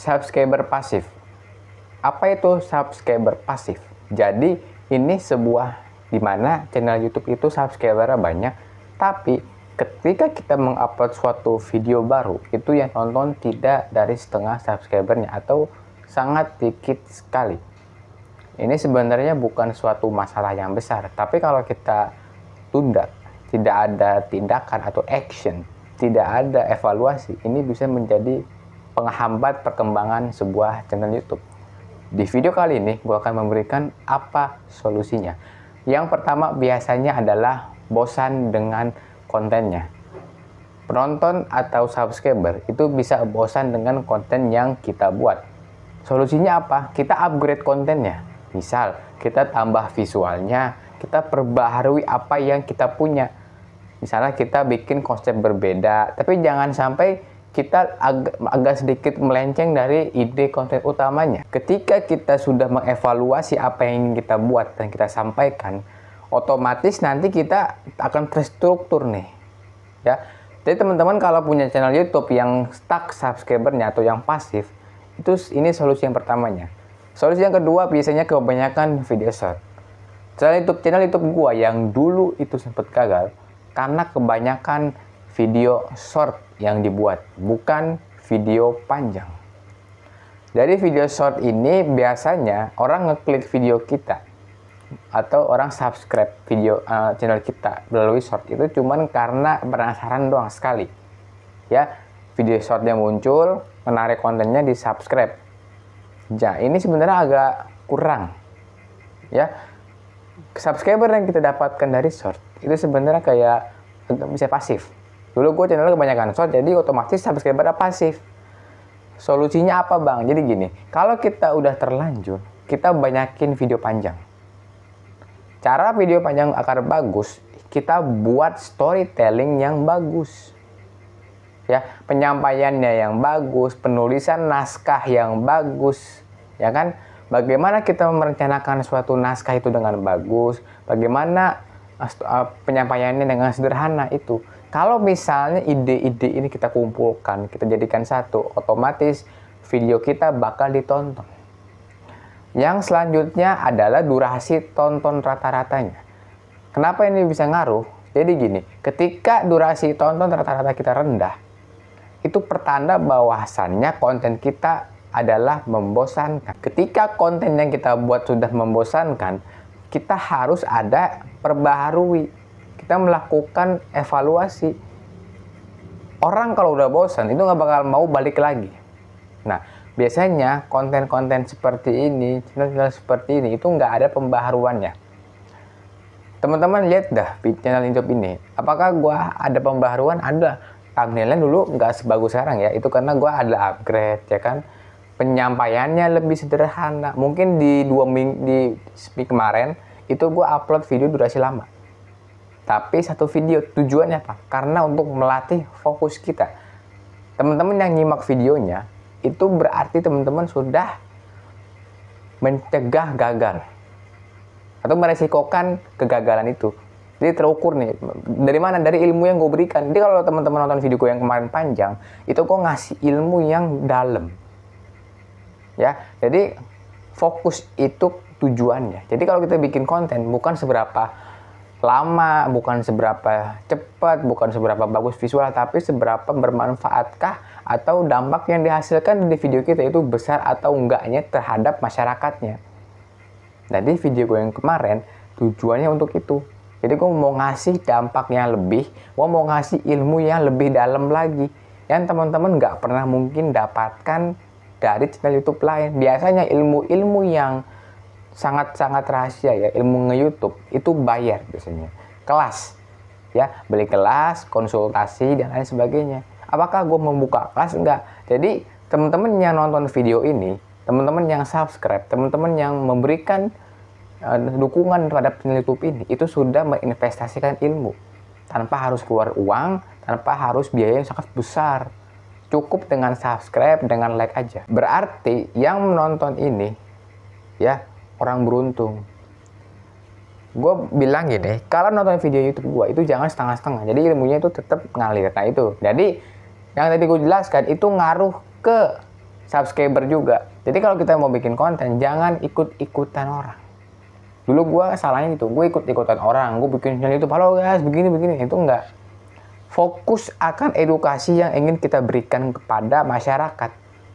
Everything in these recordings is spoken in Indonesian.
subscriber pasif. Apa itu subscriber pasif? Jadi ini sebuah dimana channel YouTube itu subscribernya banyak, tapi ketika kita mengupload suatu video baru, itu yang nonton tidak dari setengah subscribernya atau sangat dikit sekali. Ini sebenarnya bukan suatu masalah yang besar, tapi kalau kita tunda, tidak ada tindakan atau action, tidak ada evaluasi, ini bisa menjadi penghambat perkembangan sebuah channel YouTube. Di video kali ini, gue akan memberikan apa solusinya. Yang pertama biasanya adalah bosan dengan kontennya. Penonton atau subscriber itu bisa bosan dengan konten yang kita buat. Solusinya apa? Kita upgrade kontennya. Misal, kita tambah visualnya, kita perbaharui apa yang kita punya. Misalnya kita bikin konsep berbeda, tapi jangan sampai kita agak sedikit melenceng dari ide konten utamanya. Ketika kita sudah mengevaluasi apa yang ingin kita buat dan kita sampaikan, otomatis nanti kita akan terstruktur nih. Ya. Jadi teman-teman kalau punya channel YouTube yang stuck subscribernya atau yang pasif, ini solusi yang pertamanya. Solusi yang kedua biasanya kebanyakan video short. Channel YouTube gua yang dulu itu sempat gagal karena kebanyakan video short yang dibuat, bukan video panjang. Dari video short ini biasanya orang ngeklik video kita atau orang subscribe video channel kita melalui short itu cuman karena penasaran doang sekali. Ya, video shortnya muncul, menarik kontennya di subscribe. Ya, ini sebenarnya agak kurang. Ya, subscriber yang kita dapatkan dari short itu sebenarnya kayak bisa pasif. Dulu gue channel kebanyakan short, jadi otomatis subscribernya pasif. Solusinya apa bang? Jadi gini, kalau kita udah terlanjur, kita banyakin video panjang. Cara video panjang agar bagus, kita buat storytelling yang bagus. Ya, penyampaiannya yang bagus, penulisan naskah yang bagus, ya kan? Bagaimana kita merencanakan suatu naskah itu dengan bagus, bagaimana penyampaiannya dengan sederhana itu. Kalau misalnya ide-ide ini kita kumpulkan, kita jadikan satu, otomatis video kita bakal ditonton. Yang selanjutnya adalah durasi tonton rata-ratanya. Kenapa ini bisa ngaruh? Jadi gini, ketika durasi tonton rata-rata kita rendah, itu pertanda bahwasannya konten kita adalah membosankan. Ketika konten yang kita buat sudah membosankan, kita harus ada perbaharui. Kita melakukan evaluasi. Orang kalau udah bosan, itu nggak bakal mau balik lagi. Nah, biasanya konten-konten seperti ini, channel-channel seperti ini, itu nggak ada pembaharuannya. Teman-teman lihat dah channel YouTube ini. Apakah gua ada pembaharuan? Ada. Thumbnailnya dulu nggak sebagus sekarang ya. Itu karena gua ada upgrade, ya kan. Penyampaiannya lebih sederhana. Mungkin di 2 minggu di kemarin itu gua upload video durasi lama. Tapi satu video tujuannya apa? Karena untuk melatih fokus kita. Teman-teman yang nyimak videonya itu berarti teman-teman sudah mencegah gagal atau meresikokan kegagalan itu. Jadi terukur nih, dari mana? Dari ilmu yang gue berikan. Jadi kalau teman-teman nonton video gue yang kemarin panjang, itu gue ngasih ilmu yang dalam. Ya, jadi fokus itu tujuannya. Jadi kalau kita bikin konten, bukan seberapa lama, bukan seberapa cepat, bukan seberapa bagus visual, tapi seberapa bermanfaatkah atau dampak yang dihasilkan di video kita itu besar atau enggaknya terhadap masyarakatnya. Jadi video gue yang kemarin tujuannya untuk itu. Jadi gue mau ngasih dampaknya lebih, gue mau ngasih ilmu yang lebih dalam lagi, yang teman-teman nggak pernah mungkin dapatkan dari channel YouTube lain. Biasanya ilmu-ilmu yang sangat-sangat rahasia ya, ilmu nge-YouTube itu bayar biasanya. Kelas, ya, beli kelas, konsultasi, dan lain sebagainya. Apakah gue membuka kelas? Enggak. Jadi teman-teman yang nonton video ini, teman-teman yang subscribe, teman-teman yang memberikan dukungan terhadap channel YouTube ini, itu sudah menginvestasikan ilmu. Tanpa harus keluar uang, tanpa harus biaya yang sangat besar. Cukup dengan subscribe, dengan like aja. Berarti yang menonton ini, ya, orang beruntung. Gue bilang gini, kalau nonton video YouTube gue itu jangan setengah-setengah. Jadi ilmunya itu tetap ngalir. Nah itu. Jadi yang tadi gue jelaskan itu ngaruh ke subscriber juga. Jadi kalau kita mau bikin konten, jangan ikut-ikutan orang. Dulu gue salahnya gitu, gue ikut-ikutan orang, gue bikin channel YouTube, halo guys, begini, itu enggak. Fokus akan edukasi yang ingin kita berikan kepada masyarakat.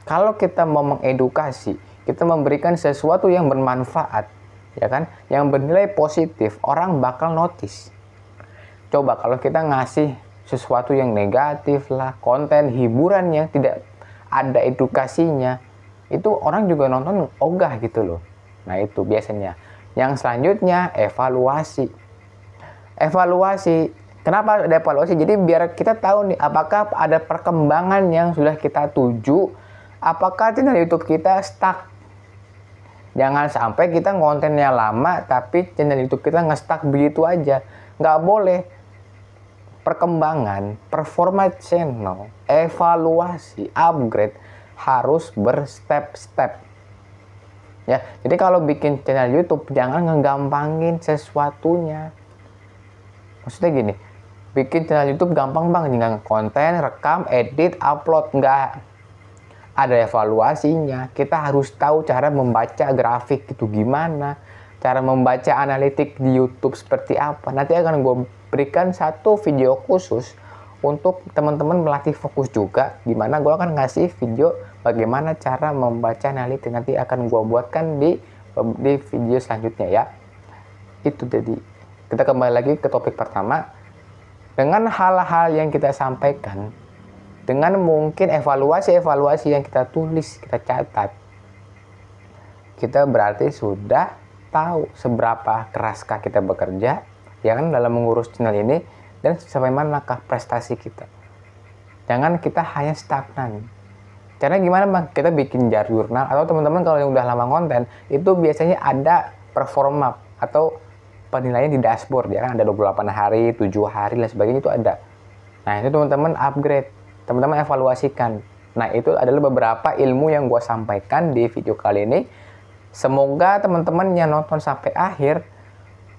Kalau kita mau mengedukasi, kita memberikan sesuatu yang bermanfaat, ya kan, yang bernilai positif, orang bakal notice. Coba kalau kita ngasih sesuatu yang negatif lah, konten hiburan yang tidak ada edukasinya, itu orang juga nonton ogah gitu loh. Nah itu biasanya. Yang selanjutnya evaluasi. Kenapa ada evaluasi? Jadi biar kita tahu nih apakah ada perkembangan yang sudah kita tuju, apakah channel YouTube kita stuck. Jangan sampai kita kontennya lama tapi channel YouTube kita nge-stuck begitu aja. Nggak boleh. Perkembangan, performa channel, evaluasi, upgrade harus berstep-step. Ya, jadi kalau bikin channel YouTube jangan ngegampangin sesuatunya. Maksudnya gini, bikin channel YouTube gampang banget, tinggal konten, rekam, edit, upload, nggak ada evaluasinya. Kita harus tahu cara membaca grafik itu gimana, cara membaca analitik di YouTube seperti apa. Nanti akan gue berikan satu video khusus untuk teman-teman melatih fokus juga, dimana gue akan ngasih video bagaimana cara membaca analitik. Nanti akan gue buatkan di video selanjutnya ya. Itu jadi kita kembali lagi ke topik pertama. Dengan hal-hal yang kita sampaikan, dengan mungkin evaluasi yang kita tulis, kita catat, kita berarti sudah tahu seberapa keraskah kita bekerja, ya kan, dalam mengurus channel ini, dan sampai manakah prestasi kita. Jangan kita hanya stagnan. Caranya gimana bang? Kita bikin jurnal, atau teman-teman kalau yang udah lama konten, itu biasanya ada performa atau penilaian di dashboard, ya kan, ada 28 hari, 7 hari, dan sebagainya itu ada. Nah itu teman-teman upgrade, teman-teman evaluasikan. Nah itu adalah beberapa ilmu yang gue sampaikan di video kali ini. Semoga teman-teman yang nonton sampai akhir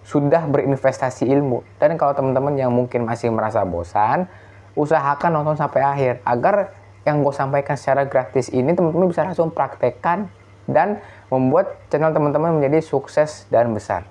sudah berinvestasi ilmu. Dan kalau teman-teman yang mungkin masih merasa bosan, usahakan nonton sampai akhir, agar yang gue sampaikan secara gratis ini teman-teman bisa langsung praktekkan dan membuat channel teman-teman menjadi sukses dan besar.